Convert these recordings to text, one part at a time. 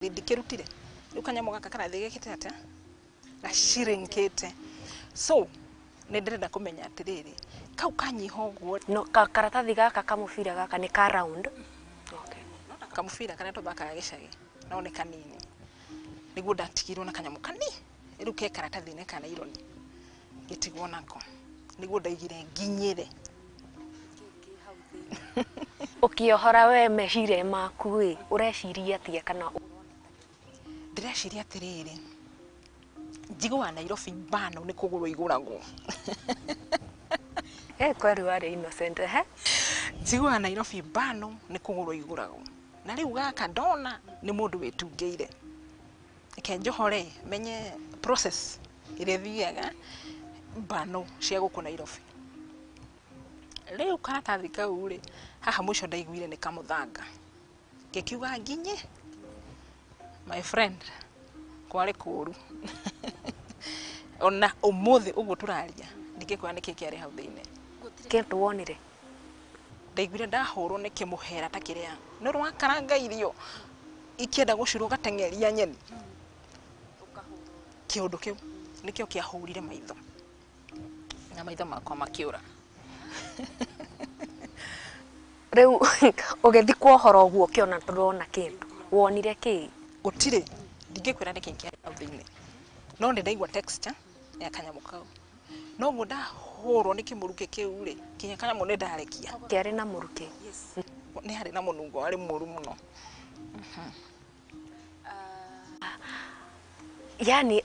ndikirutire riu kanyamo gaka karathi gekite atia gashirinkite so ndirenda kumenya atiriri kau kanyiha uguo no karatathi gaka kamufira gaka ni ka round okay kamufira kana tobaka gicagi no ni kanini niguo ndatigirwo na kanyamo kani riu ke karatathi ne kana ironi gitigwo nako niguo ndaigire nginyire ukiohora we mecire maku ri ureciria atia kana ndireciria atiriri njigwa Nairobi bano ni kugurwo iguragwo kweri wari innocent njigwa Nairobi bano ni kugurwo iguragwo na riu gaka ndona ni mundu witungeire ke njohore menye process ire thiaga bano cia guku Nairobi riu karatathi kau ri haha mwico ndaiguire ni kamuthanga ngikiuga nginye my friend kwari kuru ona umuthi uguo turaria ndikikwa niki kiari hau thiine kintu wonire ndaiguire ndahurwo ni kimuhera ta kiria no rwakaranga irio ikienda guciruga tengeria nyeni kiundu kiu nikio kiahurire maitho na maitho makwa makiura riu ugethi kuohora uguo kiona turona kintu wonire ki gutire ndingikwira niki kiari hau thiine no ndaigua texture ya kanyamu kau no guo ndahurwo ni kimuruke kiu ri kinya kanyamu ni ndarekia kiari na muruke ni hari na munungo wari muru muno yani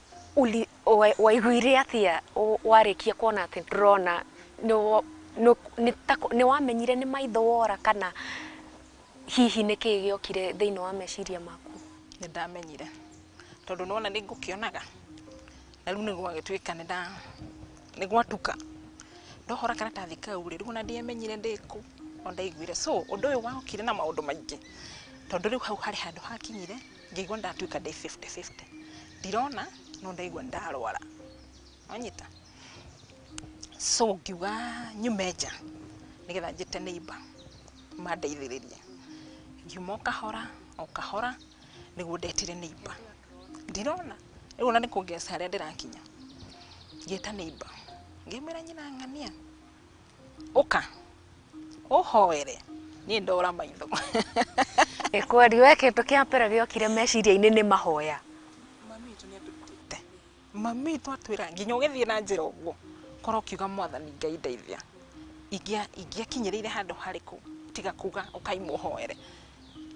waiguire atia warekia kuona ati drona ni wamenyire ni maitho wora kana hihi ni kigiokire thiini wa meciria maku ni ndamenyire tondu nona ni ngukionaga na riu ni gwagituika ni gwatuka ndohora karatathi kau ri riu na ndiemenyire ndiku no ndaiguire so undu uyu waokire na maundu maingi tondu riu hau hari handu hakinyire ngigwa ndatuika ndi 50-50 ndirona no ndaigua ndarwara anyita so ngiuga nyumeja nigetha njite neighbor mandeithiririe ngiuma okahora niguo ndetire neighbor ndirona riu na nikungesa haria ndirakinya ngita neighbor ngimira nyina ngania uka uhoere ni ndora maitho kweri we kintu kia mpere giokire meciria-ini ni mahoya mami twatwira nginya ugithie na njira uguo koro kiuga mwathani Ngai ndeithia igia kinyirire handu hariku tiga kuga ukaimuhoere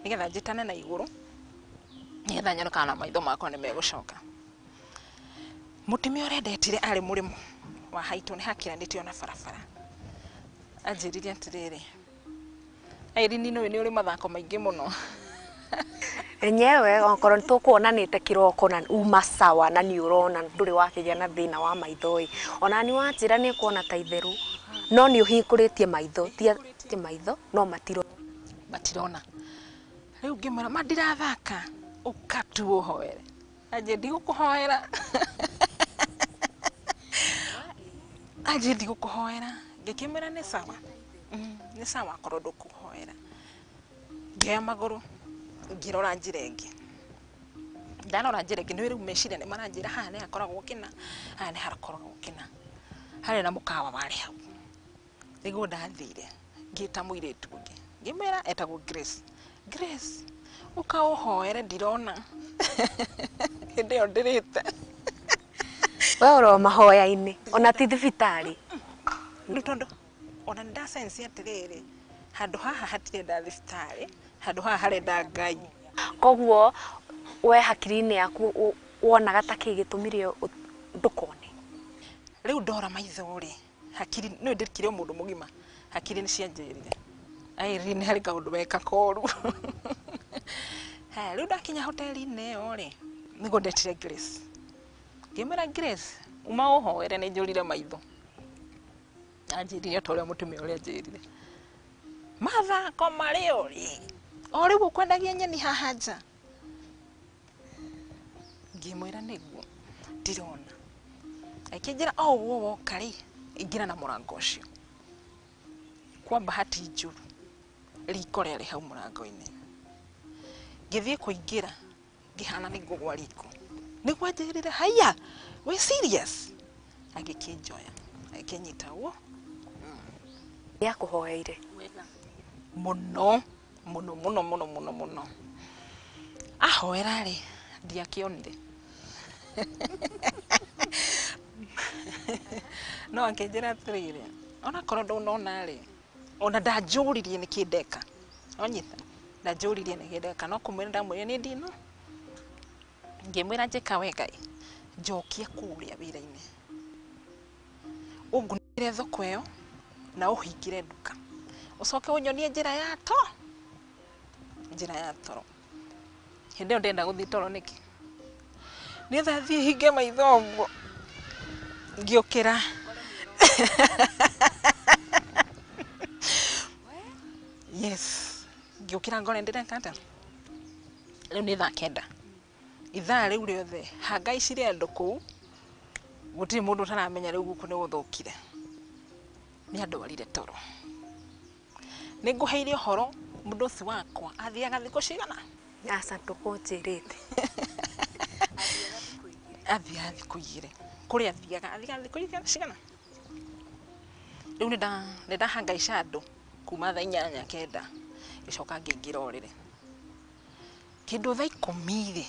nigetha njitane na iguru nigetha nyonoka na maitho makwa ni megucoka mutimia uria ndetire ari murimu wa haitu ni hakiranitio na barabara anjiririe atiriri Irene no ni uri mathako maingi muno enyewe onkoro nitukuonanite kiroko na uma sawa na ni urona nduri wakigia na thina wa maithoi ona ni wanjira ni kuona ta itheru no ni uhinguritie maitho ti maitho no matirona riu ngimara mandirathaka ukatu uhoere aje ndigukuhoera aje ndigukuhoera ngikimera ni sawa koro ndukuhoera ngia maguru ngirora njirenge ndanora njirenge ni riu meciria ni maranjira haha ni hakoragwo kina haha ni harakoragwo kina hari na mukawa wari hau niguo ndathire ngita muiritu ungi ngimera etagwo Grace ukauhoere ndirona ndio ndirite we uro mahoya-ini ona ti thibitari ndutondo ona nda sense atiriri handu haha hatire nda thibitari handu haha harenda Ngai koguo we hakiri-ini yaku wonaga ta kigitumire ndukone riu ndora maitho ri hakiri no ndirikire mundu mugima hakiri ni cianjirire Irene hari kaundu weka koru riu ndakinya hoteli-ini yo ri nigo ndetire Grace ngimera Grace uma uhoere ni njurire maitho anjirire toria mutumia uria njirire mathako mari ori gukwendagia nyeni haha nja ngimwira niguo ndirona akinjira uguo woka ri ingira na murango ucio kwa bahati njuru riko riri hau murango-ini ngithie kuingira ngihana ni ngugwa riko niguo anjirire haya we serious agikinjoya akinyita wo ya kuhoeire muno muno muno muno muno muno ahoera ri ndiakionire no akinjira atirire ona korwo ndunona ri ona ndanjuririe nikindeka onyita ndanjuririe nikindeka no kumwira ndamwira ni ndino ngimwira njika wega njokia kuria wira-ini ungunire thoko iyo na uhingire nduka ucoke unyonie njira ya toro hindi ndenda guthii toro niki ni thathie hinge maitho uguo ngiukira yes ngiukira ngone ndireka ata riu ni thaa 9 ithaa riu riothe hanga icire andu kuu gutiri mundu utaramenya riu guku ni guthukire ni andwarire toro ni nguheire horo mundu uci wakwa athiaga thiku cigana aca ndukunjirite athiaga thiku igire kuri athiaga thiku cigana riu ni ndahangaica andu kuma thaa 8 9 gicoka ngiingira urire kindu thaa 10 ri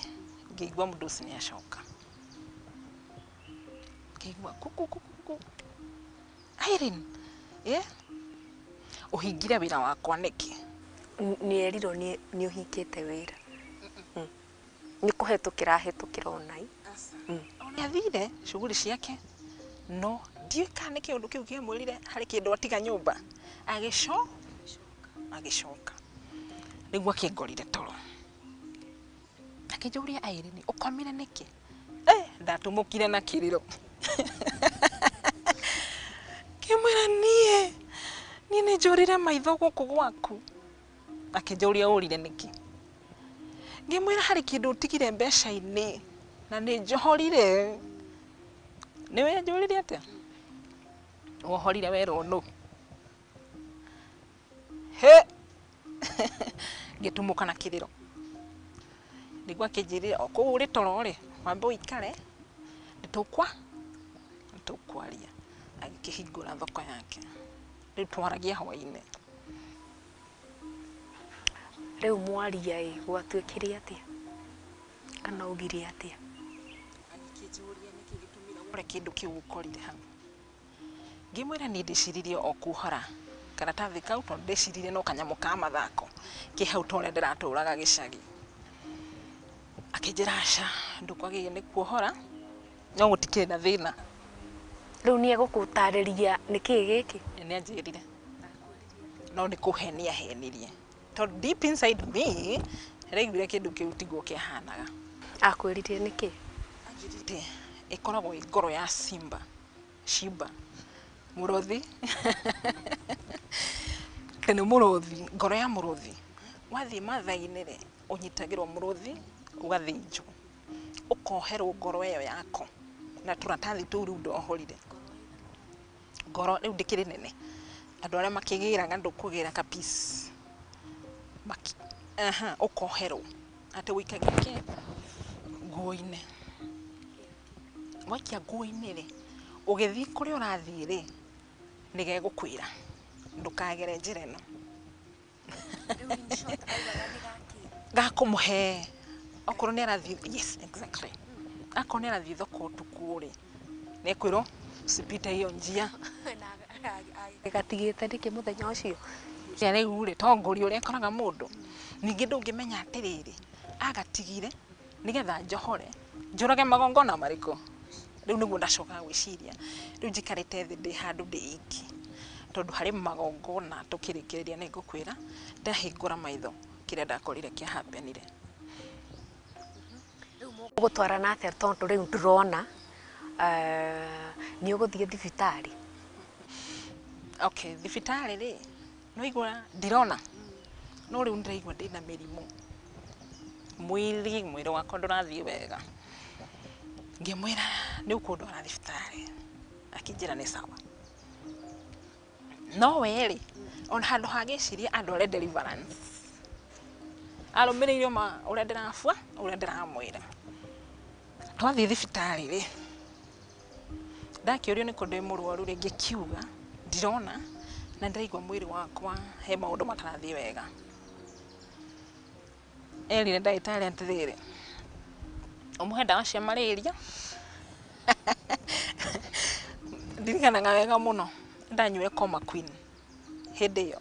ngigua mundu uci ni acoka ngigua kuku Irene uhingire wira wakwa niki ni eriro ni uhingite wira ni kuhetukira hetukira onai ni athire shughuli ciake no ndiika ni kiundu kiu kiamwirire hari kindu atiga nyumba agicoka niguo akingorire toro akinjuria Irene ukomire niki ndatumukire na kiriro kimwira nie ni njurire maitho guku gwaku akinjuria urire niki ngimwira hari kindu utigire mbeca-ini na ni njohorire niwe njurire atia wohorire wero no he ngitumuka na kiriro niguo akinjirire oku uri toro ri wambe uikare nitukwaria agikihingura thoko yake riu twaragia hwaine riu mwaria gwatuikire atia kana ugire atia agikinjuria niki gitumira ure kindu kiu ukorire hau ngimwira ni ndiciririe okuhora karatathi kau to ndiciririe no kanyamu ka mathako ki hau tore ndiraturaga gicagi akinjira aca ndukwagiye ni kuohora no gutikire na thina riu ni egukutariria niki giki ni anjirire no ni kuhenia henirie to deep inside me regire kindu kiu tiguo kihanaga akwirire niki anjirire ikoragwo ngoro ya shimba murothi kene murothi ngoro ya murothi wathi mathai-ini ri unyitagirwo murothi ugathinjwo ukoherwo ngoro iyo yako na turatathi tu riu ndohorire ngoro riu ndikiri nene andu aria makigiraga ndukugira ka piece ukoherwo ati wikagia nguo-ini wakia nguo-ini ri ugithii kuri urathii ri nigegukwira ndukagere njira ino gakumuhe okorwo ni arathii yes exactly akorwo ni arathii thoko utuku ri nekwirwo cipite iyo njia gatigite niki muthenya ucio riu ri tongori uria koraga mundu ningi ndungimenya atiriri agatigire nigetha njohore njurage magongona mariko riu niguo ndacoka gwiciria riu njikarite thi ndi handu ndi iki tondu hari magongona tukirikiriria ni ngukwira ndahingura maitho kiria ndakorire kia happenire gutwarana atia tondu riu ndirona ni uguthie thibitari okay thibitari ri no igura ndirona no riu ndiraigua ndina mirimu mwiri wakwa ndurathie wega ngimwira ni ukundwara thibitari akinjira ni sawa no weri on handu hagiciria andware deliverance arũmĩrĩire ma ũrĩa ndĩrabua ũrĩa ndĩramwĩra. Twathiĩ thibitarĩ rĩ, ndakĩũrio nĩkũ ndĩ mũrwaru rĩ, ngĩkiuga ndirona na ndĩraigua mwĩrĩ wakwa he maũndũ matarathiĩ wega. Erire ndagĩtarĩ atĩrĩrĩ, ũmũhe ndawa cia malaria. Ndirikanaga wega mũno ndanyuire Coma Queen hĩndĩ ĩyo.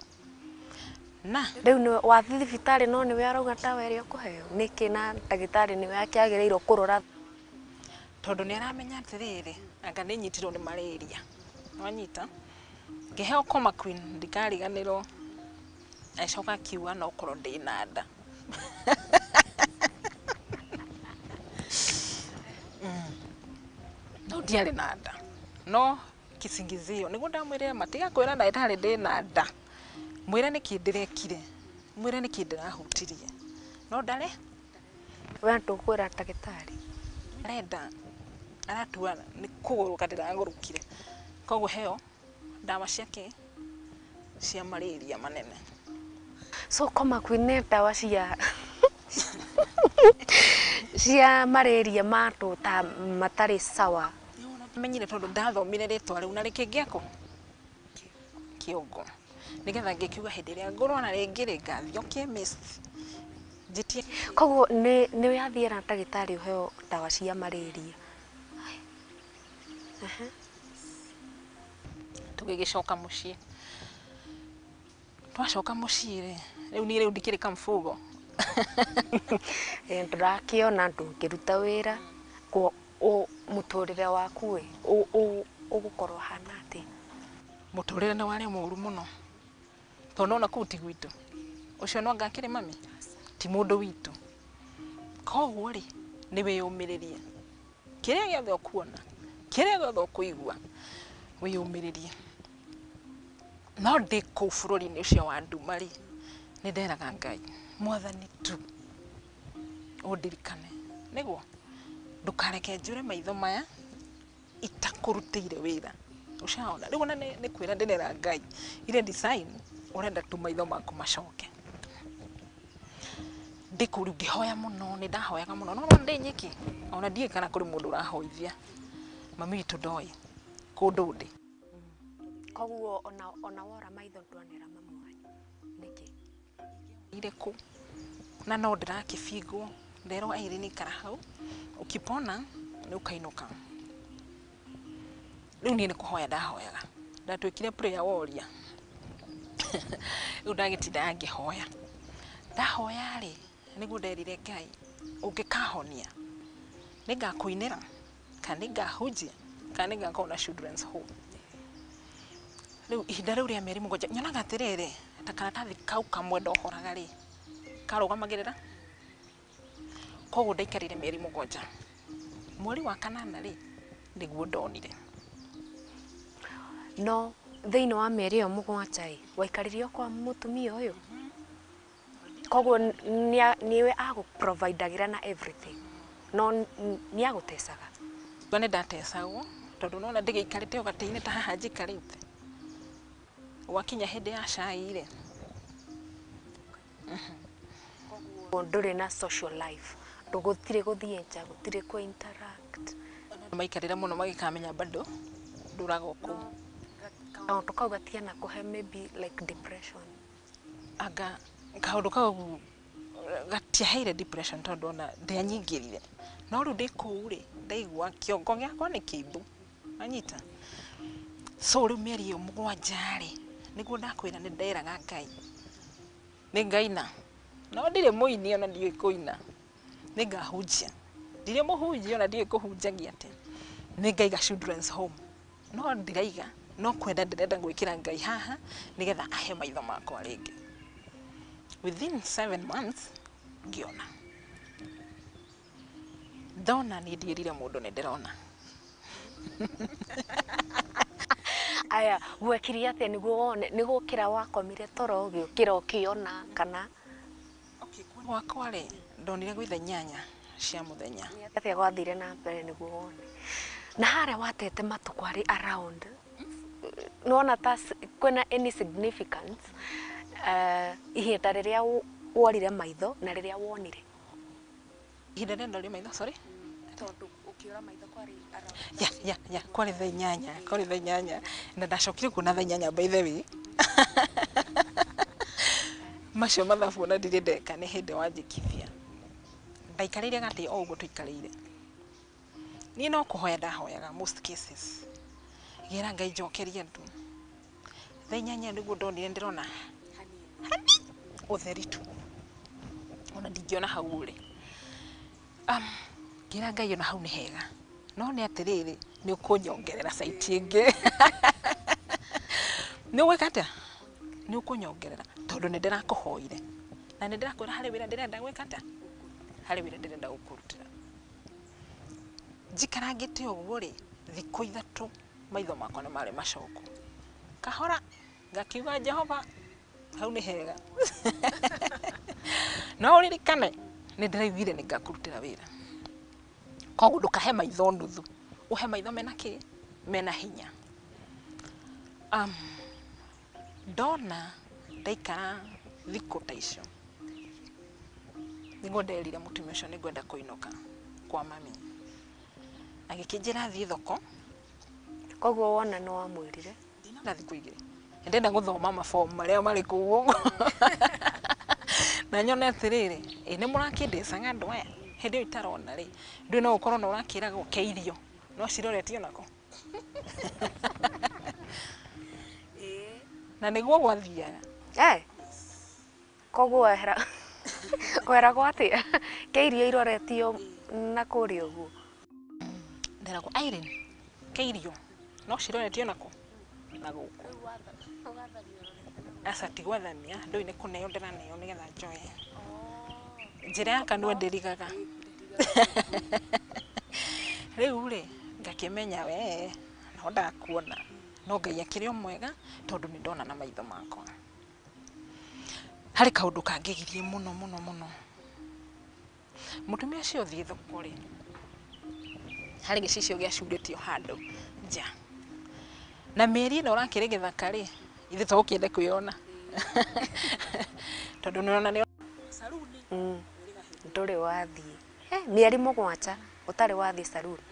Na rĩu nĩ wathi thibitarĩ no nĩwe arauga ndawa ĩrĩa ũkũheo nĩkĩ na ndagĩtarĩ nĩwe akĩagĩrĩirwo kũrora, tondũ nĩ aramenya atĩrĩrĩ anga nĩ nyitirwo nĩ malaria. Wanyita ngĩheo Coma Queen ndikariganĩrwo, acoka akiuga no korwo ndĩ na nda. No ndiarĩ na nda, no kisingizio nĩguo ndamwĩrire matiga kwĩra ndagĩtarĩ ndĩ na nda, mwĩre nĩkĩ ndĩrekire, mwĩre nĩkĩ ndĩrahutirie, no ndare we ndũkwĩra ndagĩtarĩ arenda aratua nĩ kũgũrũka ndĩragũrũkire, koguo heo ndawa ciake cia malaria manene. So Coma Queen nĩ ndawa cia malaria matũ ta matarĩ sawa. Menyire tondũ ndathomire rĩtwa rĩu na rĩkĩngĩakũ kĩongo, nĩgetha ngĩkiuga hĩndĩ ĩrĩa ngũrwara rĩngĩ rĩ ngathiĩ chemist njitie. Koguo nĩ wathiĩra ndagĩtarĩ ũheo ndawa cia malaria. Tũgĩgĩcoka mũciĩ, twacoka mũciĩ rĩ, rĩu niĩ ndikĩrĩ kambugo. Ndũrakĩona ndũngĩruta wĩra mũtũrĩre waku ũgũkorwo hana atĩ. Mũtũrĩre nĩ warĩ mũru mũno, tondũ ona kũu ti gwitũ, ũcio no ngakĩrĩ mami, ti mũndũ witũ. Koguo rĩ nĩ wĩyũmĩrĩrie, kĩrĩa gĩothe ũkuona, kĩrĩa gĩothe ũkũigua wĩyũmĩrĩrie. No ndĩ kũu bũrũri-inĩ ũcio wa nduma rĩ, nĩ nderaga Ngai Mwathani tu ũndirikane, nĩguo ndũkareke njũre maitho maya itakũrutĩire wĩra. Ũcaona rĩu ona nĩ kwĩra ndĩrera Ngai ile design ũrenda tu maitho maku macoke. Ndikũ rĩu ngĩhoya mũno, nĩ ndahoyaga mũno, no ndĩ nyiki, ona ndiĩ kana kũrĩ mũndũ ũrahoithia. Mami witũ ndoĩ kũndũ ndĩ. Koguo ona wora maitho ndwanĩra mamu wanyu nĩkĩ? Irĩkũ na no ndĩrakĩbingwo, nderwo Irene ikara hau, ukipona nĩ ũkainũka. Rĩu niĩ nĩ kũhoya ndahoyaga, ndatwĩkire prayer warrior. Rĩu ndagĩtinda ngĩhoya, ndahoya rĩ nĩguo nderire Ngai ũngĩkahonia nĩ ngakũinĩra kana nĩ ngahunjia kana nĩ ngakorwo na children's home. Rĩu ihinda rĩu rĩa mĩeri mũgwanja nyonaga atĩrĩrĩ ta karatathi kau kamwe ndohoraga rĩ karũgamagĩrĩra. Koguo ndaikarire mĩeri mũgwanja, mweri wa kanana rĩ nĩguo ndonire. No thĩinĩ wa mĩeri ĩyo mũgwanja waikarire kwa mũtumia ũyũ, koguo niwe agũprovideagĩra na everything, no nĩ agũtecaga? Nĩ ndatecagwo tondũ nona ndĩgĩikarĩte o gatĩ-inĩ ta haha njikarĩte. Wakinya hĩndĩ ya cai rĩ ndũrĩ na social life, ndũgũtirĩ gũthiĩ nja, gũtirĩ kũ interact. Maikarĩra mũno magĩkamenya bado ndũraga kũu. Kaũndũ kau gatiana kũhe maybe like depression? Anga kaũndũ kau gatiaheire depression tondũ ona ndĩanyingĩrire, no rĩu ndĩ kũu rĩ ndaigua kĩongo gĩakwa nĩ kĩimbu, anyita. So rĩu mĩeri ĩyo mũgwanja rĩ nĩguo ndakwĩra nĩ nderaga Ngai nĩ ngaina, no ndirĩ mũini ona ndiũĩ kũina, nĩ ngahunjia, ndirĩ mũhunjia ona ndiũĩ kũhunjagia atĩ, nĩ ngaiga children's home, no ndiraiga no kwenda ndĩrenda gwĩkĩra Ngai haha nĩgetha ahe maitho makwa rĩngĩ. Within 7 months ngĩona, ndona nĩ ndierire mũndũ nĩ ndĩrona. Aya gwekire atĩa nĩguo wone nĩ gũkĩra wakomire toro ũgĩũkĩra ũkĩona kana? Gwakwa rĩ ndonire gwĩ thaa 8 cia mũthenya. Atĩa gwathire na mbere nĩguo wone? Na harĩa watete matũ kwarĩ around, nĩwona ta kwĩna any significance ihinda rĩrĩa worire maitho na riria wonire ihinda rĩrĩa ndorire maitho sorry tondu ukiura maitho kwari ya kwari thaa inyanya na ndacokire kuona thaa inyanya by the way macio mathabu na ndirĩ ndeka nĩ hĩndĩ wanjĩkithia ndaikarĩire gati o ũguo tũikarĩire niĩ no kũhoya ndahoyaga most cases gera Ngai njokerie ndu thaa inyanya nĩguo ndonire ndĩrona ũtheri tu ona ndingĩona hau ũrĩ gera Ngai ona hau nĩ hega no nĩ atĩrĩrĩ nĩ ũkũnyongerera saiti ĩngĩ nĩ ũgwĩka atĩa nĩ ũkũnyongerera tondũ nĩ ndĩrakũhoire na nĩ ndĩrakwĩra harĩ wĩra ndĩrenda gwĩka atĩa harĩ wĩra ndĩrenda gũkũrutĩra njikarangĩte ũguo rĩ thikũ ithatũ maitho makwa nĩ marĩ macoku kahora ngakiuga Jehova hau nĩ hega no ũririkane nĩ ndĩraiguire nĩ ngakũrutĩra wĩra koguo ndũkahe maitho nuthu uhe maitho mena kĩ mena hinya ndona ndaikara thikũ ta icio nĩguo nderire mũtumia ũcio nĩngwenda kũinũka kwa mami agĩkĩnjĩra thiĩ thoko koguo wona no wamwĩrire ndina thikũ igĩrĩ ndenda gũthoma mabomu marĩa marĩ kũu ũguo na nyone atĩrĩrĩ nĩ mũrakĩndecaga andũ aya hĩndĩ ĩyo itarona rĩ ndũĩ no ũkorwo no ũrakĩragwo ke irio no ciroretio nako na nĩguo gwathiaga koguo weragwo atĩa ke irio iroretio na kũrĩa ũguo nderagwo Irene ke irio no ciroretio nako na gũkũ asa tigwathamia ndũĩ nĩ kũneo ndĩraneo nĩgetha njoe njĩra ya kanua ndĩrigaga rĩu rĩ ngakĩmenya we no ndakuona no Ngai akĩrĩ o mwega tondũ nĩ ndona na maitho makwa harĩ kaũndũ kangĩgirie mũno mũtumia ũcio thiĩ thoko rĩ harĩ gĩcicio gĩacurĩtio handũ nja na mĩeri ĩno ũrakĩrĩ gĩthaka rĩ ithe to ũkĩende kwĩona tondũ nĩona nĩ saruni ndũrĩ wathiĩ mĩeri 7 ũtarĩ wathiĩ saruni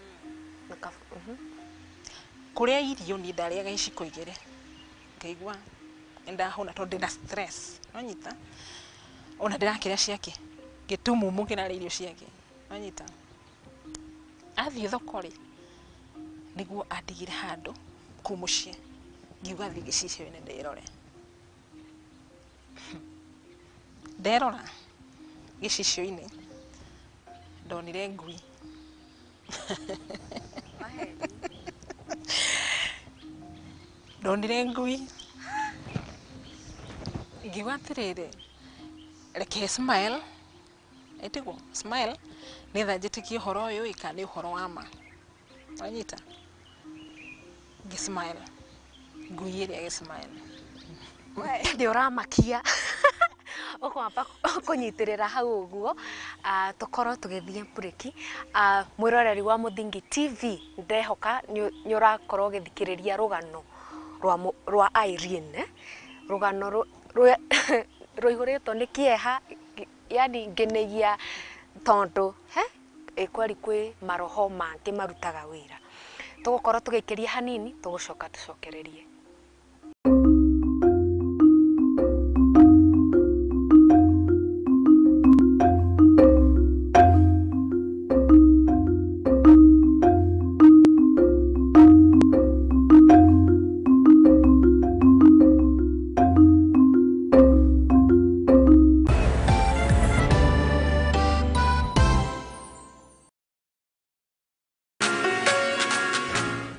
kũrĩa irio ni ndarĩaga iciko igĩrĩ ngaigua ndahũna tondũ ndĩna stress wanyita ona ndĩrakĩrĩa ciake gĩtumumu kĩrarĩa irio ciake wanyita athiĩ thoko rĩ nĩguo andigire handũ kũu mũciĩ ngiuga thiĩ gĩcicio-inĩ ndĩrore nderora gĩcicio-inĩ ndonire ngui ndonire ngui ngiuga atĩrĩrĩ reke smile ĩtigwo smile nĩgetha njĩtĩkie ũhoro ũyũ ĩka nĩ ũhoro wa ma wanyita ngĩsmile ngui ĩrĩa gĩsmile ndĩ ũramakia ũkwamba kũnyitĩrĩra hau ũguo tũkorwo tũgĩthiĩ break mwĩroreri wa Muthingi TV ndehoka nĩ ũrakorwo ũgĩthikĩrĩria rũgano rwa Irene rũgano rũihũrĩtwo nĩ kĩeha yani ngenegia tondu kweri kwĩ maroho mangĩ marutaga wĩra tũgũkorwo tũgĩkĩria hanini tũgũcoka tũcokererie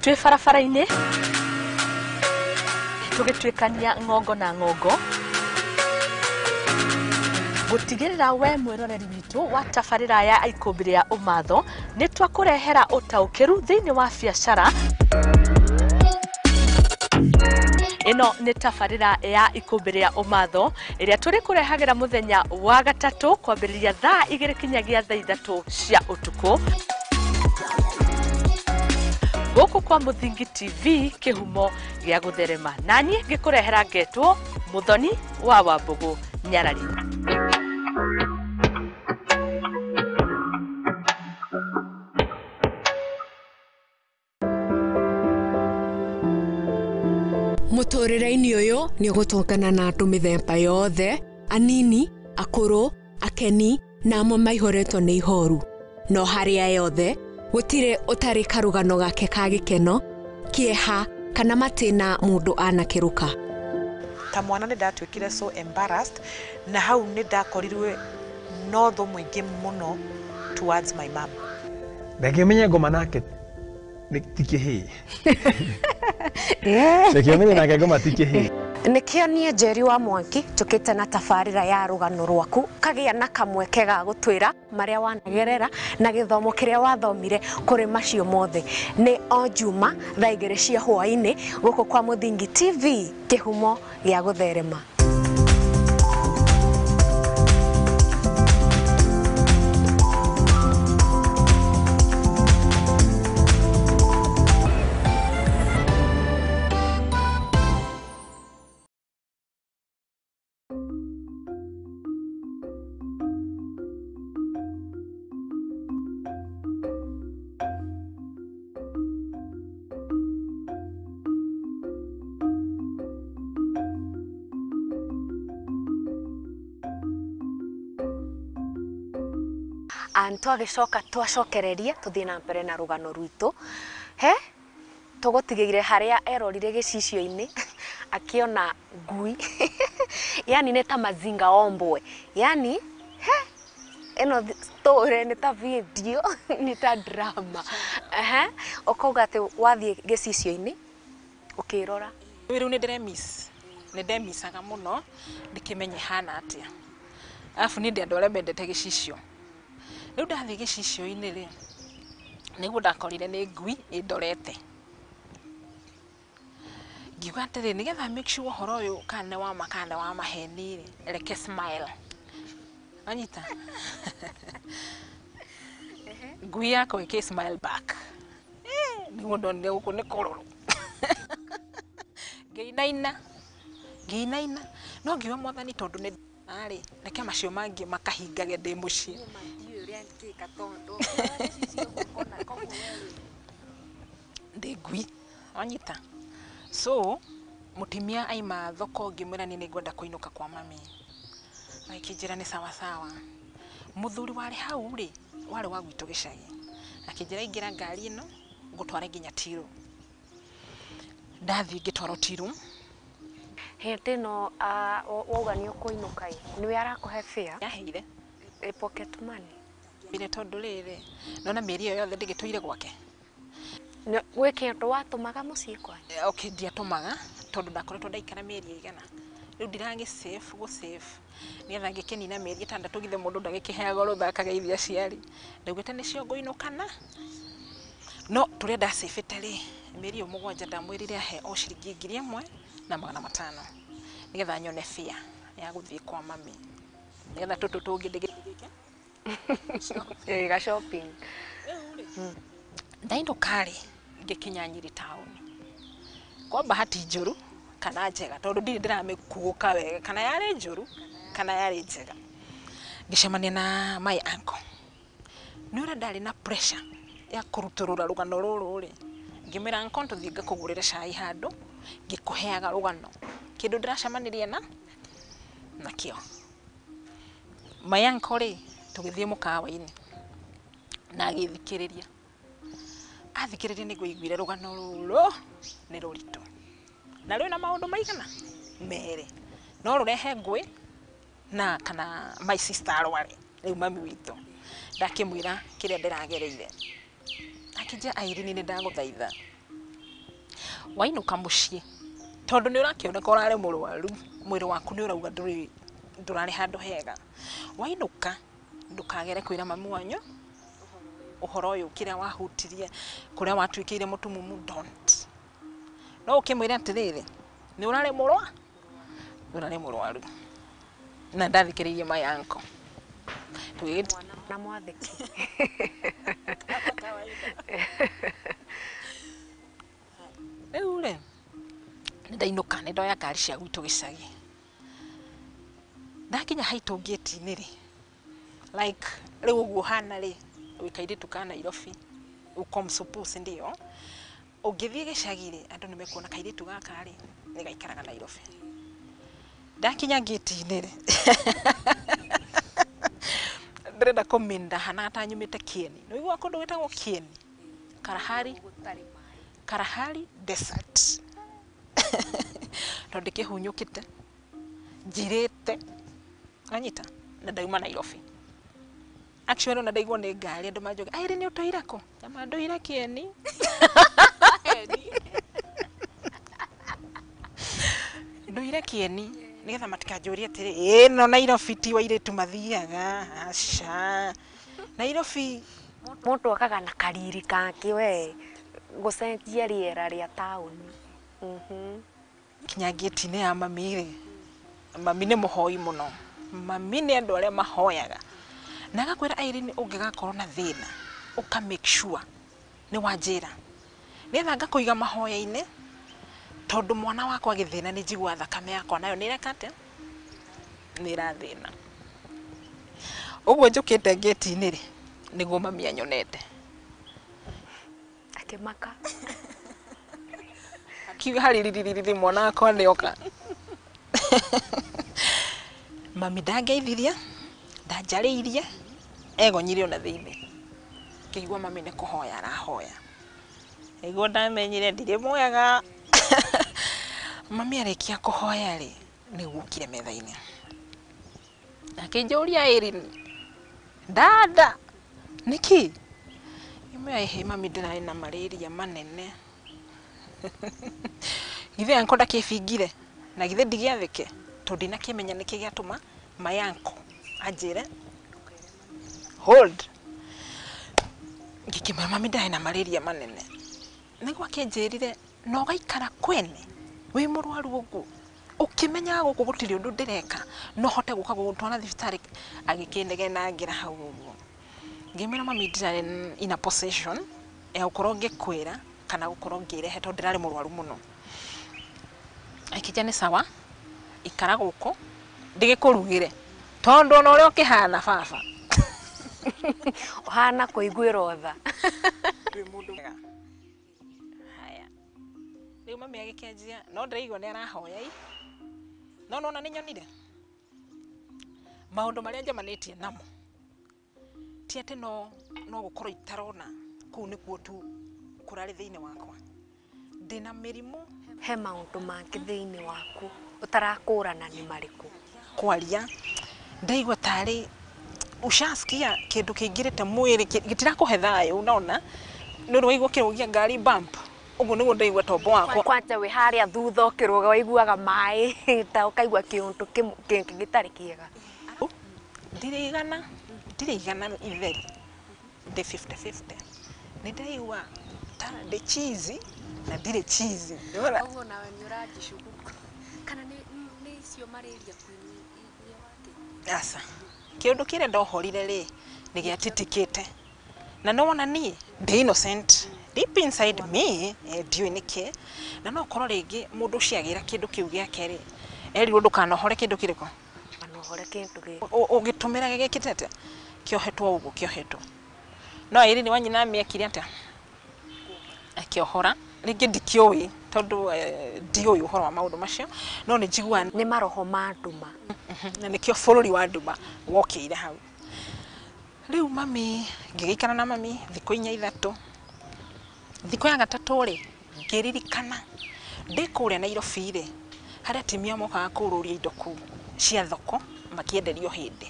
twĩ barabara-inĩ tũgĩtuĩkania ng'ongo na ng'ongo gũtigĩrĩra we mwĩroreri witũ wa tabarĩra ya ikũmbĩ rĩa ũmatho nĩ twakũrehera ũtaũkĩru thĩinĩ wa biacara ĩno nĩ tabarĩra ya ikũmbĩ rĩa ũmatho ĩrĩa tũrĩ kũrehagĩra mũthenya wa gatatũ kwambĩrĩria thaa 2 kinyagia thaa 3 cia ũtukũ gũkũ kwa Muthingi TV kĩhumo gĩa gũtherema naniĩ ngĩkũrehera ngetwo Mũthoni wa Wambũgũ Nyarari. muturire-ini uyu ni ugutongana na andu mithemba yothe, anini, akuru, akeni na amwe maihoretwo ni ihoru. No haria yothe gutire utari karugano gake ka gikeno, kieha kana matina mundu anakiruka. Ta mwana ni ndatwikire so embarrassed na hau ni ndakorirwe no tho mwingi muno towards my mom. Ndakimenya ngoma nake tikihi. Ndakimenya nake ngoma tikihi. Nikio nie Njeri wa Mwangi tukite na tabarira ya Rugano Rwaku kagia na kamweke ga gutwira maria wanagerera na githomo kiria wathomire kuri macio mothe. Ni o Juma thaa 2 cia hwaini guku kwa Muthingi TV kihumo gia gutherema. Antu agicoka twacokereria tuthie na mbere na rugano rwitu. He tugutigiire haria erorire gicicio-ini akiona ngui. Yani neta mazinga ombwe. Yani eno story ni ta video ni ta drama. Okauga ati wathie gicicio-ini ukirora. Riu ni ndemisaga muno ndikimenye hana atia. Afu ni ndi andu aria mendete gicicio. Riu ndathie gicicio-ini ri niguo ndakorire ni ngui indorete. Ngiuga atiri nigetha make sure uhoro uyu kana wa maheni ri reke smile. Anyita. Ngui yako ike smile back. Niguo ndonire guku ni kororo. Ngeinaina no ngiuga mwathani tondu ni ari reke macio mangi makahingage ndi mucii. Ndi ngui anyita. So mutimia aima thoko ngimwira ni ngwenda kuinuka kwa mami. Akijira ni sawa sawa. Muthuri wari hau ri wari wa gwitu gicagi. Akijira ingira ngari ino ngutwara nginya Tiro. Ndathi ngitwaro Tiro. Hete no wauga ni ukuinuka ni arakuhe fare Yaheire pocket money. Bile tondu riri nona mieri iyo yothe ndigitwire gwake. We kindu watumaga mucii kwa? Okay, ndiatumaga tondu ndakoretwo ndaikara mieri igana. Riu ndiragi save nigetha ngikenina mieri 6 githe mundu ndagikiheaga rutha kageithia ciari. Ndaugite nicio nguinukana. No turenda save ri mieri yo 7 ndamwirire ahe o ciringi 1,500 nigetha nyone fare ya guthie kwa mami. Nigetha tutu tungi ndigike ga shopping. Ndainuka ri ngikinya Njeri town. Kwa bahati njuru kana njega tondu ndiri ndiramikuguka wega kana yari njuru kana yari njega. Ngicemania na my uncle. Ni ura ndari na pressure ya kuruturura rugano ruru ri. Ngimira uncle tuthinga kugurira cai handu ngikuheaga rugano. Kindu ndiracemanirie nakio. My uncle ri tugithie mukawa-ini na agithikiriria. Athikiriria niguo igwire rugano ruru ni ruritu. Na rwina maundu maigana mere. No rurehe ngui na kana my sister arware. Riu mami witu ndakimwira kiria ndiragereire. Akija Irene ni ndaguthaitha. Wainuka mucii tondu ni urakioneka urare murwaru. Mwiri waku ni urauga ndurari handu hega. Wainuka ndukagere kwira mami wanyu uhoro uyu kiria wahutirie kuria watwikire mutumumu don't. No ukimwira atiriri ni urare murwaru. Na ndathikiririe my uncle. Twigite na mwathiki. Eure ndainuka ni ndoya ngari cia gwitu gicagi. Ndakinya haitu gate-ini ri like riu uguo hana ri wikaire tukana Nairobi ukomsuppose ndio ungithie gicagi ri andu nimekuona kairitu gaka ri nigaikaraga Nairobi ndakinya gate-inĩ rĩ ndĩrenda kũminda hana atanyumĩte Kieni nĩ wĩigua kũndũ gwĩtagwo Kieni Kalahari desert tondũ ndĩkĩhunyũkĩte njirĩte anyita na ndauma Nairobi actually na ndaigua nĩ ngari andũ manjoga aire nĩ ũtũire kũ nyama ndũire Kieni ndũire Kieni nigetha matikanjũrie atĩrĩ no Nairobi ti wa iretu mathiaga aca Nairobi mũndũ akaga na kariri kake we gũcenjia rĩera rĩa taũni kinya gate-inĩ ya mami rĩ mami nĩ mũhoi mũno mami nĩ andũ arĩa mahoyaga na agakwĩra Irene ũngĩgakorwo na thĩna ũka make sure nĩ wanjĩra nĩgetha ngakũiga mahoya-inĩ tondũ mwana wakwa gĩthĩna nĩ njigua thakame yakwa nayo nĩ rekate nĩ ĩrathĩna ũguo njũkĩte gate-inĩ rĩ nĩguo mami anyonete akĩmaka akiuga harĩ mwana wakwa nĩoka mami ndangeithirie ndanjarĩirie egonyire ona thĩinĩ kĩigua mami nĩ kũhoya arahoya nĩguo ndamenyire ndirĩ mwega mami arĩkia kũhoya rĩ nĩguo ũkire metha-inĩ akĩnjũria Irene dada nĩkĩ Imwe mami ndĩrarĩ na malaria manene githĩ yanko ndakĩbingire na githĩ ndigĩathĩke tondũ ndinakĩmenya nĩkĩ gĩatũma mayanko anjĩre hold ngĩkĩmwĩra mami ndarĩ na malaria manene nĩguo akĩnjĩrire no gaikara kwene wĩ mũrwaru ũguo ũkĩmenya gũkũ gũtirĩ ũndũ ndĩreka no hote gũka gũtwara thibitarĩ agĩkĩnegena ngĩra hau ũguo ngĩmwĩra mami ndirarĩ in a possession ya gũkorwo ngĩkwĩra kana gũkorwo ngĩrehe tondũ ndĩrarĩ mũrwaru mũno akĩnja nĩ sawa ikara gũkũ ndĩgĩkũrugĩre tondũ ona ũrĩa ũkĩhana baba ũhana kũiguĩra tha ndĩ mũndũ haya rĩu mami agĩkĩanjia no ndĩraigua nĩ arahoya no nona nĩ nyonire maũndũ marĩa njamanĩtie namo ti atĩ no gũkorwo itarona kũu nĩkuo tu kũrarĩ thĩinĩ wakwa ndĩna mĩrimũ he maũndũ mangĩ thĩinĩ waku ũtarakũrana nĩ marĩkũ kwaria ndaigua tarĩ ushasikia kĩndũ kĩingĩrĩte mwĩrĩ gĩtirakũhe thayũ unaona nĩ ũndũ waigua kĩrũgia ngari bump ũguo nĩguo ndaigua tombo wakwa kwanja wĩ harĩa thutha ũkĩrũga waiguaga maĩ ta ũkaigua kĩũndũ kĩngĩ gĩtarĩ kĩega ndirĩ igana itheri ndĩ 50-50 nĩ ndaigua ta ndĩ cheesy na ndirĩ cheesy ũguo nawe nĩ ũranjicugũka kana nĩ icio malaria kwĩnyia wake asa kĩũndũ kĩrĩa ndohorire rĩ nĩ gĩatitikĩte na no wona niĩ ndĩ innocent deep inside me ndiũĩ nĩkĩ na no korwo rĩngĩ mũndũ ũciagĩra kĩndũ kĩu gĩake rĩ erirwo ndũkanohore kĩndũ kĩrĩkũ anohore kĩndũ gĩkĩ ũgĩtũmĩra gĩgĩkĩtete kĩohetwo ũguo kĩohetwo no Irene wanyina mĩekire atĩa akĩohora rĩngĩ ndikĩũĩ tondũ ndiũĩ ũhoro wa maũndũ macio no nĩ njiguaga nĩ maroho ma nduma na nĩkĩo bũrũri wa nduma wokĩire hau rĩu mami ngĩgĩikara na mami thikũ 3 thikũ ya gatatũ rĩ ngĩririkana ndĩ kũrĩa Nairobi rĩ harĩa atumia mokaga kũrũria indo kũu cia thoko makĩenderio hĩndĩ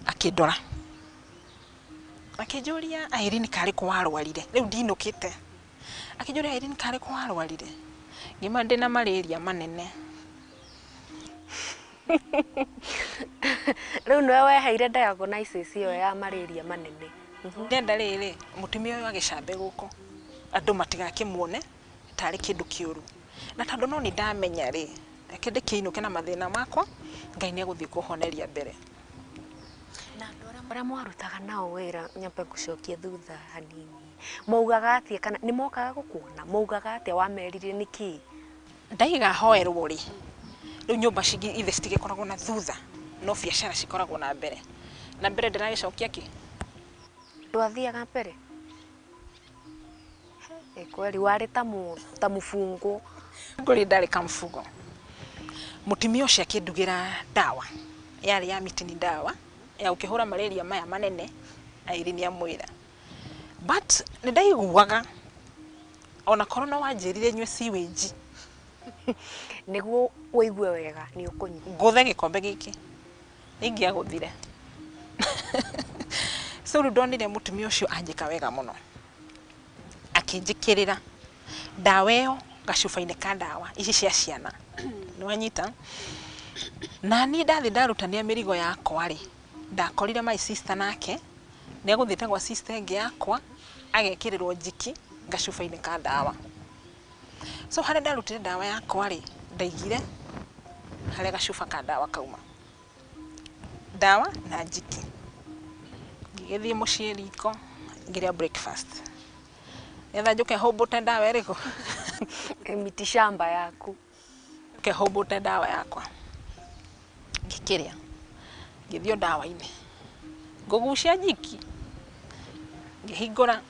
akĩndora akĩnjũria Irene karĩ kũ warwarire rĩu ndinũkĩte akĩnjũria Irene karĩ kũ warwarire ngĩma ndĩ na malaria manene rĩu nĩwe weheire diagnosis ĩyo ya malaria manene ndenda rĩrĩ mũtumia ũyũ agĩcambe gũkũ andũ matigakĩmuone tarĩ kĩndũ kĩũru na tondũ no nĩ ndamenya rĩ reke ndĩkĩinũke na mathĩna makwa Ngai nĩ egũthiĩ kũhoneria mbere na andũ arĩa mwarutaga nao wĩra nyambe gũcokia thutha hanini maugaga atĩa kana nĩ mokaga gũkuona maugaga atĩa wamerire nĩkĩ ndaiga hoerwo rĩ rĩu nyũmba ithe citigĩkoragwo na thutha no biacara cikoragwo na mbere ndĩragĩcokia kĩ ndwathiaga mbere kweli warĩ ta mũbungu ngori ndari kamfugo mutimio cia kindugira dawa yari ya mitini dawa ya ukihura malaria maya manene airi ni amwira but nindaiguaga ona korona wanjirire nywe siweji niguo wigue wega ni ukunyi nguthe gikombe giki ingia guthire so ndonire mutumia ucio anjika wega muno akinjikirira dawa iyo gacuba-ini ka dawa ici cia ciana ni wanyita na ni ndathi ndarutania mirigo yakwa ri ndakorire my sister nake ni aguthite gwa sister ingi yakwa agekirirwo njiki gacuba-ini ka dawa so hare ndarutire dawa yakwa ri ndaigire hare gacuba ka dawa kauma dawa na njiki ngigithie mucii riko ngiria breakfast etha njuke hobote dawa iriku miti shamba yaku ke hobote dawa yakwa ngikiria ngithio dawa-ini ngugucia njiki ngihingura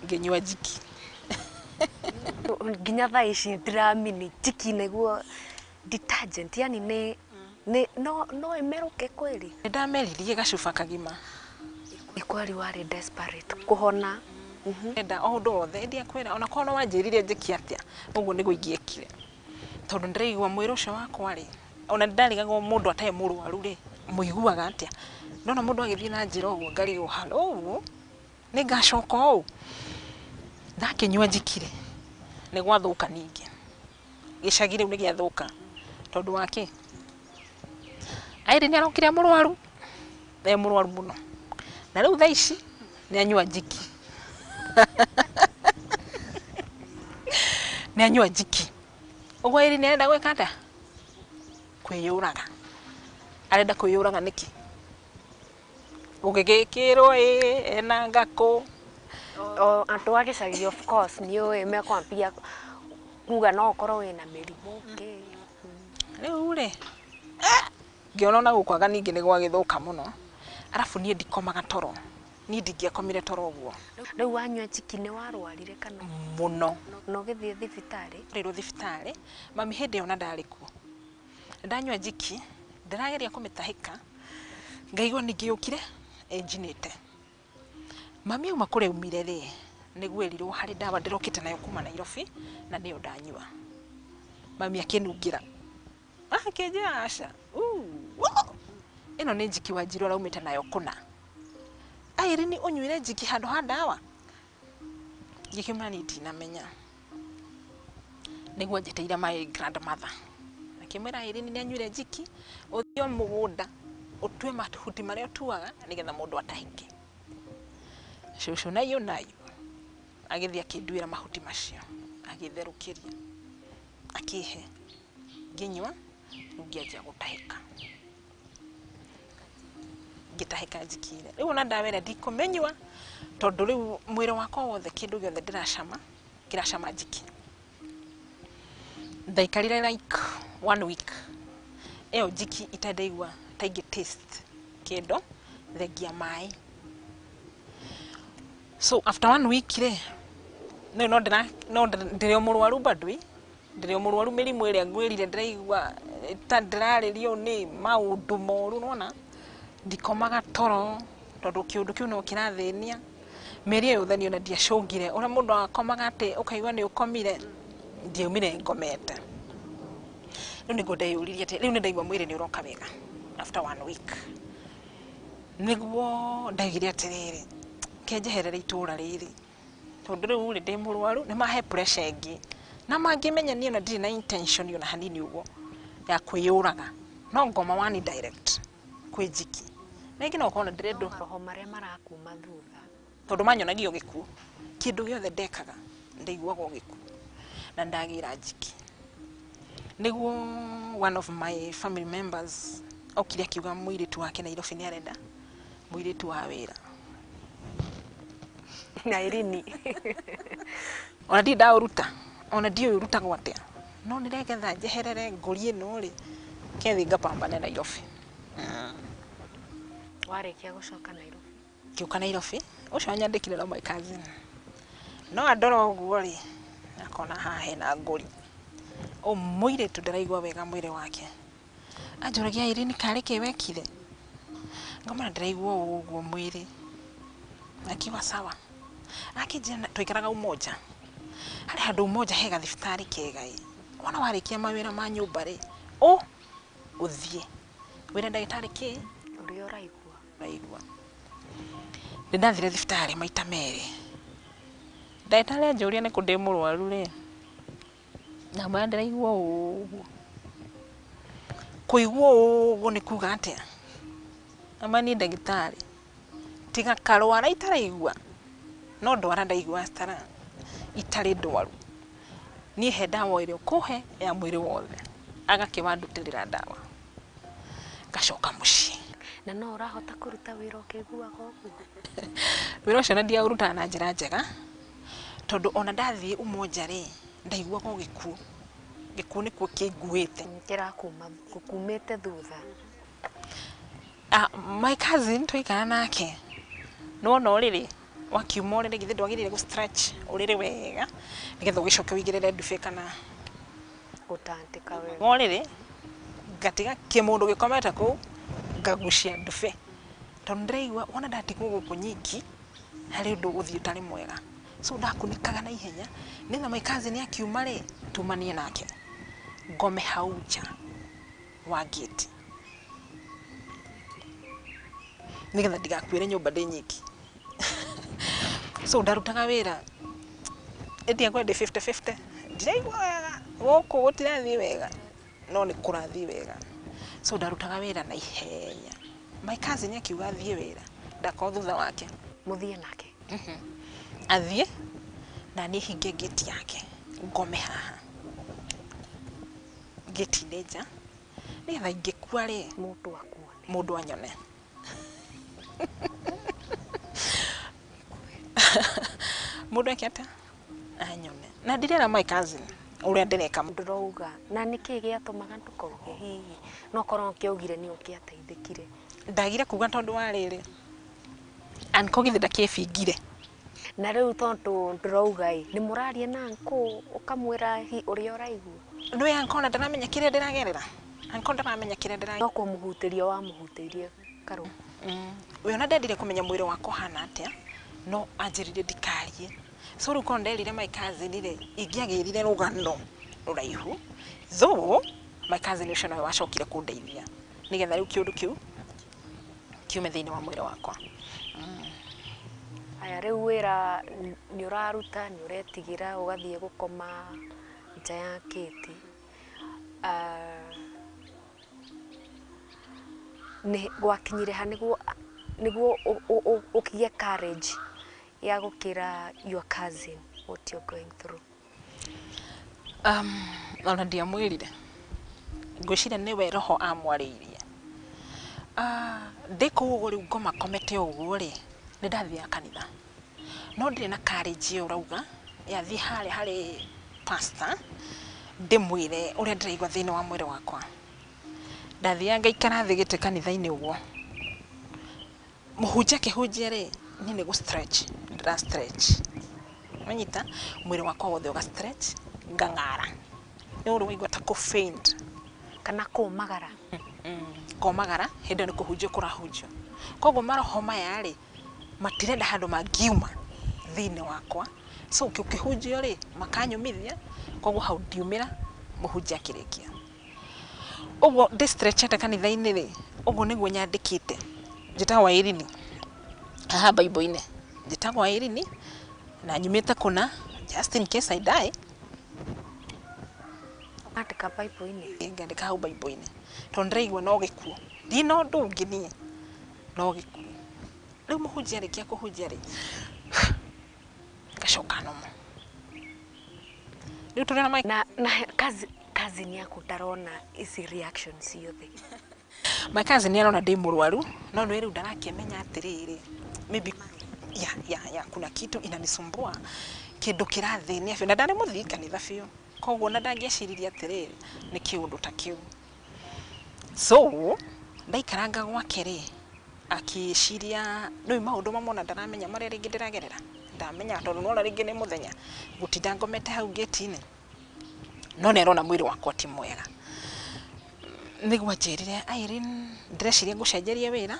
nginyua njiki nginya thaa ici ndiramini njiki niguo detergent yani no imeruke kweli ndameririe gacuba kagima ikwari wari desperate kuhona enda o ndo othe ndia kwira ona kono wanjirire njiki atia uguo niguo ingiekire tondu ndiraigua mwiri ucio wakwa ri ona ndarigagwo mundu atae murwaru ri muiguaga atia ndona mundu agithie na njira uguo ngarigwo halo ni ngacoka o ndakinyua njikire ni gwathuka ningi gicagi riu ni giathuka tondu wake airi ni arokire murwaru murwaru muno na riu thaa ici ni anyua njiki ni anyua njiki uguo airi ni arenda gwika atia kwiyuraga arenda kwiyuraga niki ugigikirwo ena ngako antu a gicagi of course ni uwe mekwambia kuga no ukorwo wina mirimu riu ri ngiona na gukwaga ningi ni gwagithuka muno arafu nie ndikomaga toro ni ndingiakomire toro uguo riu wanyua njiki ni warwarire kana muno no githie thibitari rirwo thibitari mami hindi ona ndarikuo ndanyua njiki ndirageria kumitahika ngaigua ningiukire enjinite mami uma kure umire ri niguerirwo hari dawa ndirokite nayo kuma Nairobi na niyo ndanyua mami akinungira akenja asha ino ni njiki wanjirwo raumite nayo kuna airi ni unyuire njiki handu ha dawa ngikimani ndinamenya niguo njeteire my grandmother akimwira airi ni anyuire njiki uthio mugunda utue mahuti maria tuaga nigetha mundu atahike cucu nayo agithia akinduira mahuti macio agitherukiria akihe nginywa ngianjia gutahika ngitahika njikire riu ona ndawera ndikumenywa tondu riu mwiri wakwa wothe kindu giothe kiracama njiki ndaikarire like 1 week eo njiki itandaigua taingi taste kindu thengia mai so after 1 week ri no ndirio murwaru badwi ndirio murwaru mirimu iria ngwirire ndiraigua ndirarerio ni maundu moru nona ndikomaga toro tondu kiundu kiu no kirathenia meri yothe ni ona ndiacungire ora mundu akomaga ati ukaigua ni ukomire ndiumire ngomete riu ni ngudeyuririe ati riu ni ndaigua mwiri ni uroka wega after 1 week niguo ndaigire atiriri kenjeherera itura riri tondu riu ri ndi murwaru ni mahe pressure ingi na mangimenya ni ona ndiri na intention ona hanini uguo ya kwiyuraga no ngoma wani direct kwi njiki negi no kona ndiredo roho maria marakuma thutha tondu manyonagio giku kindu giothe ndekaga ndaiguaga giku na ndagira njiki niguo one of my family members okire akiuga mwiritu wake Nairobi ni arenda mwiritu wa wira na irini ona ndi ndauruta ona ndio uruta gwatia no niregetha njeherere ngurie no ri kethi ngapambane Nairobi warikia gucoka Nairobi kiuka Nairobi ucio nyandikire na my cousin no andoro uguo ri akona haha hena ngũri mũirĩtu ndaraigua wega mwĩrĩ wake anjũragia ĩrĩ nĩ karĩ kĩ wekire ngamwĩra ndĩraigua ũguo mwĩrĩ akiuga sawa akĩnjĩra twaikaraga umoja harĩ handũ umoja he gathibitarĩ kega wona warĩkia mawĩra ma nyũmba rĩ ũthiĩ wĩra ndagĩtarĩ kĩ ũrĩa ũraigua nĩndathire thibitarĩ maita merĩ ndagĩtarĩ anjũria nĩkũ ndĩ mũrwaru rĩ na mwĩra ndĩraigua ũguo kũigua ũguo nĩ kuga atĩa amani ndagĩtarĩ tiga karwara itaraigua no ndwara ndaigua stara itarĩ ndwaru niĩ he ndawa ĩrĩa ũkũhe ya mwĩrĩ wothe agakĩwandutĩrĩra ndawa ngacoka mũciĩ na no ũrahota kũruta wĩra ũkĩiguaga ũguo wĩra ũcio na ndiaũrutaga na njĩra njega tondũ ona ndathiĩ umoja rĩ ndaiguaga gĩkuũ nĩkuo kĩnguĩte kĩrakuma gũkumĩte thutha my cousin twaikara nake nona ũrĩrĩ wakiuma ũrĩrĩ githĩ ndwagĩrĩire gũ stretch ũrĩrĩ wega nĩgetha ũgĩcoke ũigĩrĩre ndube kana gũtandĩka wega ũrĩrĩ ngatiga kĩmũndũ gĩkomete kũu ngagucia ndube tondũ ndĩraigua wona ndatigwo gũkũ nyiki harĩ ũndũ gũthiĩ ũtarĩ mwega so ndakunĩkaga na ihenya nĩgetha my cousin akiuma rĩ tumanie nake ngome hau nja wa gate nĩgetha ndigakuĩre nyũmba ndĩ nyiki so ndarutaga wĩra ndiagwa ndĩ 50-50 ndiraigua wega gũkũ gũtirathiĩ wega no nĩ kũrathiĩ wega so ndarutaga wĩra na ihenya my cousin akiuga athiĩ wĩra ndakorwo thutha wake mũthiĩ nake athiĩ na niĩ hinge gate yake ngome haha gate-inĩ nja nĩgetha ingĩkua rĩ mũndũ anyone mũndũ akĩata anyone na ndirera my cousin ũrĩa ndĩreka ndĩrauga na nĩkĩ gĩatũmaga ndũkauge hihi no korwo kĩaugire nĩ ũkĩateithĩkire ndagire kuga tondũ wa rĩrĩ anko githĩ ndakĩbingire na rĩu tondũ ndĩrauga nĩ mũraria na anko ũkamwĩra ũrĩa ũraigua nĩ anko na ndaramenya kĩrĩa ndĩragerera anko ndaramenya kĩrĩa ndĩragerera no kũmũhutĩria wamũhutĩirie karũ we ona ndendire kũmenya mwĩrĩ wakwa hana atĩa no anjĩrire ndikarie so rĩu korwo nderire my cousin rĩ ingĩagĩrire rũgano rũraihu though my cousin ũcio nawe wacokire kũndeithia nĩgetha rĩu kĩũndũ kĩu kiume thĩinĩ wa mwĩrĩ wakwa aya rĩu wĩra nĩ ũraruta nĩ ũretigĩra ũgathiĩ gũkoma nja ya kĩti nĩ gwakinyire ha nĩguo ũkĩgĩa courage ya gũkĩra your cousin what you're going through ona ndiamwĩrire ngwĩciria nĩwe roho amwarĩirie ndĩ kũu ũguo rĩu ngoma komete ũguo rĩ nĩ ndathiaga kanitha no ndirĩ na courage ĩyo ũrauga yathiĩ harĩ pastor ndĩmwĩre ũrĩa ndĩraigua thĩinĩ wa mwĩrĩ wakwa ndathiaga ngaikara thĩ gĩtĩ kanitha-inĩ ũguo mũhunjia akĩhunjia rĩ niĩ nĩ gũ stretch ndĩra stretch wanyita mwĩrĩ wakwa wothe ũga stretch ngang'ara nĩ ũrĩ waigua ta kũ faint kana kũmagara komagara hĩndĩ nĩ kũhunjio kũrahunjio koguo maroho maya rĩ matirenda handũ mangiuma thĩinĩ wakwa so ũkĩhunjio rĩ makanyumithia koguo hau ndiumĩra mũhunjia akĩrĩkia ũguo ndĩ stretchete kanitha-inĩ rĩ ũguo nĩguo nyandĩkĩte njĩtagwo Irini haha Bible-inĩ njĩtagwo Irini na nyumĩte kũna just in case I die andĩka Bible-inĩ ngandĩka hau Bible-inĩ tondũ ndĩraigua no gĩkuũ ndirĩ na ũndũ ũngĩ niĩ no gĩkuũ rĩu mũhunjia arĩkia kũhunjia rĩ ngacoka nomo rĩu tũrĩ na na cousin yaku ndarona ici reactions ciothe my cousin arona ndĩ mũrwaru no nĩ rĩu ndarakĩmenya atĩrĩrĩ maybe ya kuna kitu inanisumbua kĩndũ kĩrathĩnia biũ na ndarĩ mũthii kanitha biũ koguo na ndangĩeciririe atĩrĩrĩ nĩ kĩũndũ ta kĩu so ndaikaranga gwake rĩ akiciria no maundu mamona ndaramenya maria ringi ndiragerera ndamenya tondu no ringi ni muthenya gutinda ngomete hau gate-ini no nerona mwiri wakwa ti mwega niguo njirire Irene ndireciria ngucenjeria wira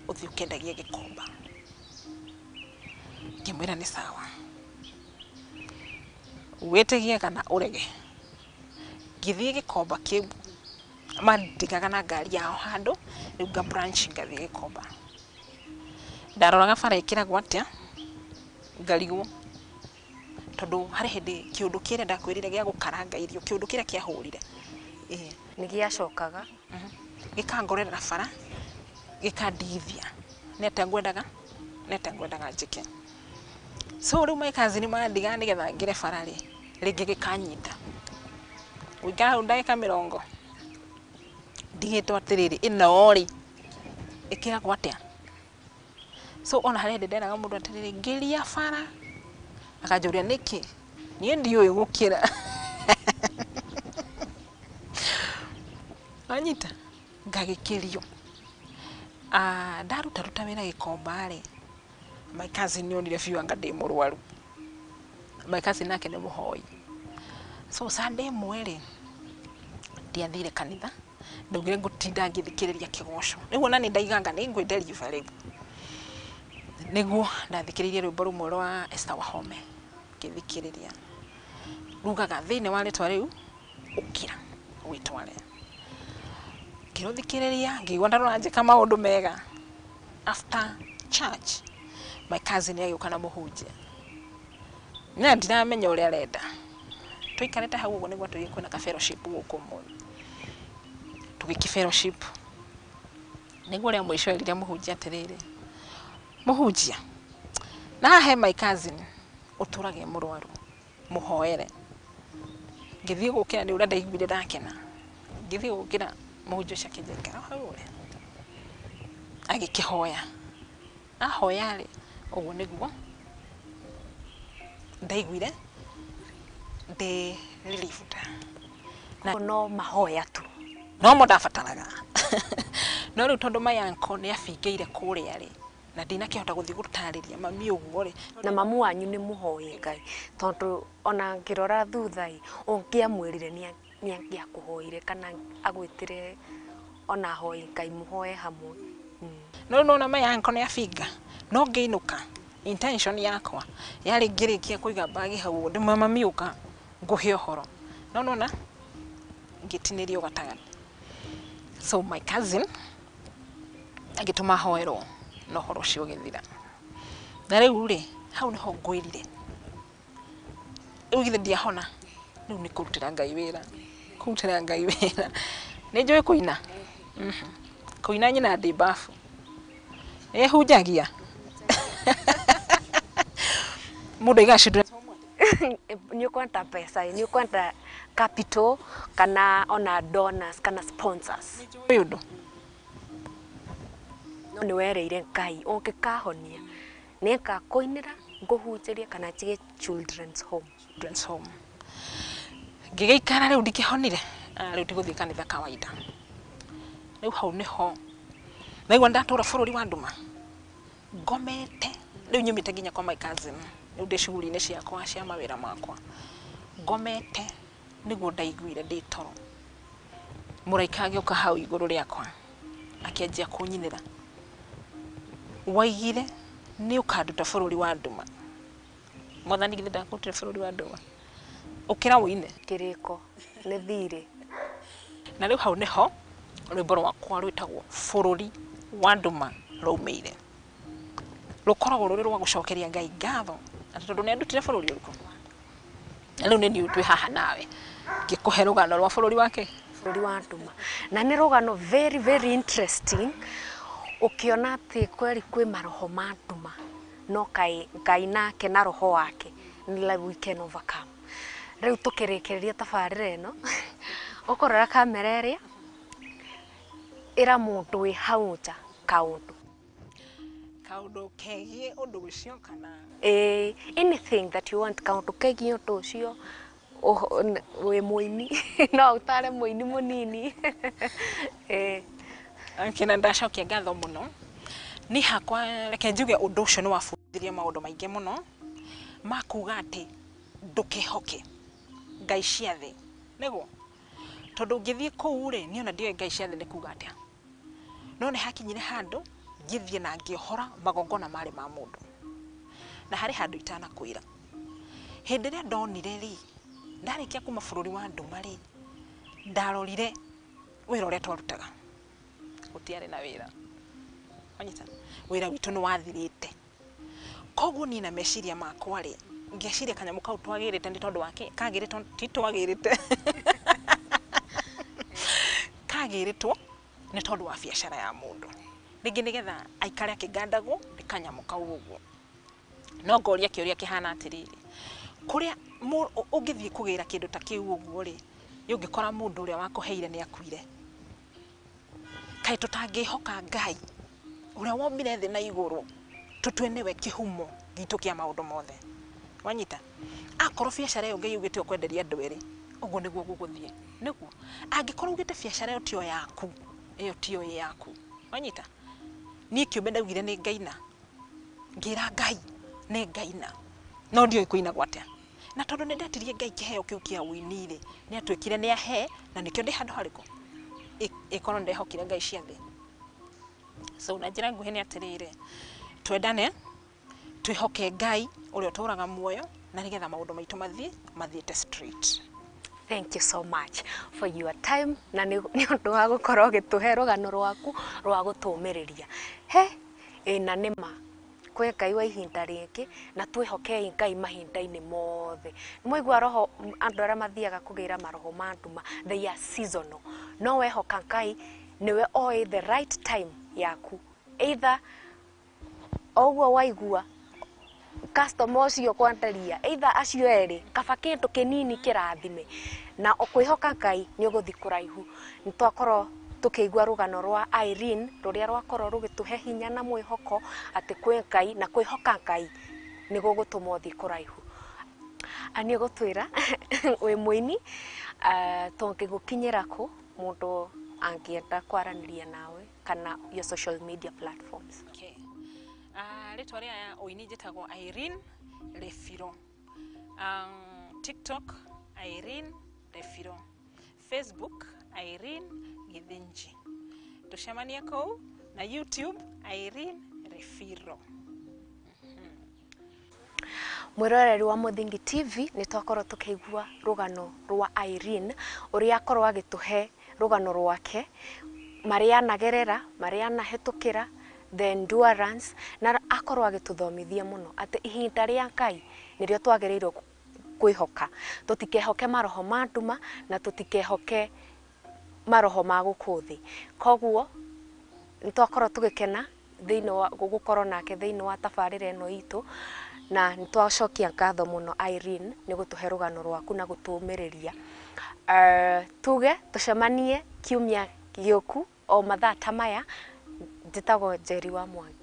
uthii ukendagie gikomba ngimwira ni sawa wetigie kana urege ngithie gikomba kiu mandigaga na ngari yao handu riu nga branch ngathie gikomba ndaroraga bara ikiragwo atia ngarigwo tondu hari hindi kiundu kire ndakwirire gia gukaranga irio kiundu kire kiahurire ni giacokaga gikangorera bara gikandithia neta ngwendaga njike so riu my cousin mandiga nigetha ngire bara ringi gikanyita uikara undagika 20 ndigitwo atiriri ino ri ikiragwo atia so ona hari nderaga mundu atiriri ngiria bara akajuria niki nie ndioi gukira anyita ngagikirio ndaruta wira gikomba ri my cousin nionire biu anga ndi murwaru my cousin nake ni muhoi so Sunday mweri ndiathire kanitha ndaugire ngutinda ngithikiriria kigoco niguo nani ndaiganga ni ngwi deliver riu niguo ndathikiririe rwimbo rumwe rwa Esther Wahome ngithikiriria rugaga thini wa ritwa riu ukira witware kiruthikiriria ngigwa ndarona njika maundu mega after church my cousin yagiuka na muhunjia na ndiramenya uria arenda twikarete hau uguo niguo tugikwina ka fellowship guku mu tugiki fellowship niguo ria mwisho ria muhunjia atiriri muhunjia na he my cousin uturage murwaru muhoere ngithie gukira ni uria ndaiguire ndakena ngithie gukira muhunjia ciakinjeka hau ri agikihoya ahoya ri uguo niguo ndaiguire de relieved na no mahoya tu no mudafataraga no riu tondu mayanko ni abingeire kuria ri na ndina kihota guthii gutariria mami uguo ri na mamu wanyu ni muhoyi Ngai tondu ona ngirora thuthai ungiamwirire ni angiakuhoire kana agwitire ona hoyi Ngai muhoye hamwe no na mayanko ni abinga no ngiinuka intention yakwa yari ngirikia kuiga bagi hau ndi mama miuka nguhe horo no na ngitinirio gatagani so my cousin agituma hoero no horo cio githira na riu ri hau niho ngwirire ugithe ndiahona riu ni kurutira Ngai wira ni njui kuina kuina nyina ndi bafu hunjagia mundu igashindwa ni kwanta pesa ni kwanta capital kana ona donors kana sponsors uyundo no ni wereire Ngai ungikahonia ni kakoinira nguhunjiria kana chige children's home ngigeikara riu ndikihonire riu tiguthii kanitha kawaida riu hau niho naigua ndatura bururi wa nduma ngomete riu nyumite nginya kwa my cousin riu ndi shuguri-ini ciakwa cia mawira makwa ngomete niguo ndaiguire ndi toro muraika agioka hau iguru riakwa akianjia kunyinira waigire ni ukanduta bururi wa nduma mwathani githe ndakutire bururi wa nduma ukira wine kiriko ni thire na riu hau niho rwimbo rwakwa rwitagwo bururi wa nduma raumeire rukoragwo ruri rwa gucokeria Ngai ngatho ati tondu ni andutire bururi uriku riu ni niu twi haha nawe ngikuhe rugano rwa bururi wake bururi wa nduma na ni rugano very very interesting ukiona ati kweli kwi maroho ma nduma no Ngai nake na roho wake ni like we can overcome riu tukirikiria tabarira ino ukorora kamera iria ira mundu wi hau nja kaundu kegie undu ucio kana anything that you want kaundu kegie undu ucio we muini no utare muini munini akina ndacokia ngatho muno ni hakwa reke njuge undu ucio ni wabundithirie maundu maingi muno makuga ati ndukihoke ngai cia thi niguo tondu ngithie kuu ri ni ona ndio ngai cia thi ni kuga atia no ni hakinyire handu ngithie na ngiohora magongona mari ma mundu na hari handu itana kwira hindi ria ndonire ri ndarikia kuma bururi wa nduma ri ndarorire wira uria twarutaga gutiari na wira wanyita wira witu ni wathirite koguo ni na meciria makwa ri ngeciria kanyamu kau twagirite ndi tondu wake kagirite ti twagirite kagiritwo ni tondu wa biashara ya mundu ringi nigetha aikare akigandagwo ni kanyamu kau uguo no ngoria kiuria kihana atiriri kuria ungithie kugira kindu ta kiu uguo ri yungikora mundu uria wakuheire ni akuire kai tutangihoka ngai uria wombire thi na iguru tutwe niwe kihumo gitu kia maundu mothe wanyita akorwo biashara iyo ngai ugite ukwenderia andu eri uguo niguo guguthie niguo angikorwo ugite biashara iyo tio yaku iyo tio yaku wanyita ni kiumbe ndagire ni ngaina ngira ngai ni ngaina no ndio ikuina gwatia na tondu ni ndetirie ngai kiheo kiu kia winire ni atwikire ni ahe na nikio ndi handu hariko ikono ndehokire ngai cia thi so na njira nguhi ni atirire twendane twihoke ngai uria uturaga muoyo na nigetha maundu maitu mathiete straight. Thank you so much for your time na ni undu wa gukorwo gituhe rugano rwaku rwa gutumiriria he na nima kwe ngai wa ihinda riki na twihoke ngai mahinda-ini mothe nimwigua roho andu aria mathiaga kugira maroho ma nduma they are seasonal no wehoka ngai niwe oi the right time yaku either oguo waigua customer ucio kwandaria either acio eri kaba kindu kinini kirathime na okwihoka ngai ni uguthi kuraihu nitwakorwo tukigwa rugano rwa Irene ruria rwakorwo rugituhe hinya na mwihoko ati kwi ngai na kwihoka ngai ni gugutuma uthi kuraihu ani gutwira we muini tungigukinyira ku mundu angienda kwaraniria nawe kana your social media platforms. Okay. Ritwa ria oini njitagwo Irene Refiro. TikTok Irene Refiro. Facebook Irene Githinji. Tucemanie kou na YouTube Irene Refiro. Mwiroreri wa Muthingi TV ni twakorwo tukigwa rugano rwa Irene uria akorwo agituhe rugano rwake maria nagerera maria nahetukira the endurance na akorwo agituthomithia muno ati ihinda ria ngai nirio twagereirwo kwihoka tutikehoke maroho ma nduma na tutikehoke maroho ma gukuthi koguo nitwakorwo tugikena thiini wa gugukorwo nake thiini wa tabarira eno itu na nitwacokia ngatho muno Irene ni gutuhe rugano rwaku na gutumiriria tuge tucemanie kiumia gioku o mathaa ta maya njitagwo Njeri wa Mwangi.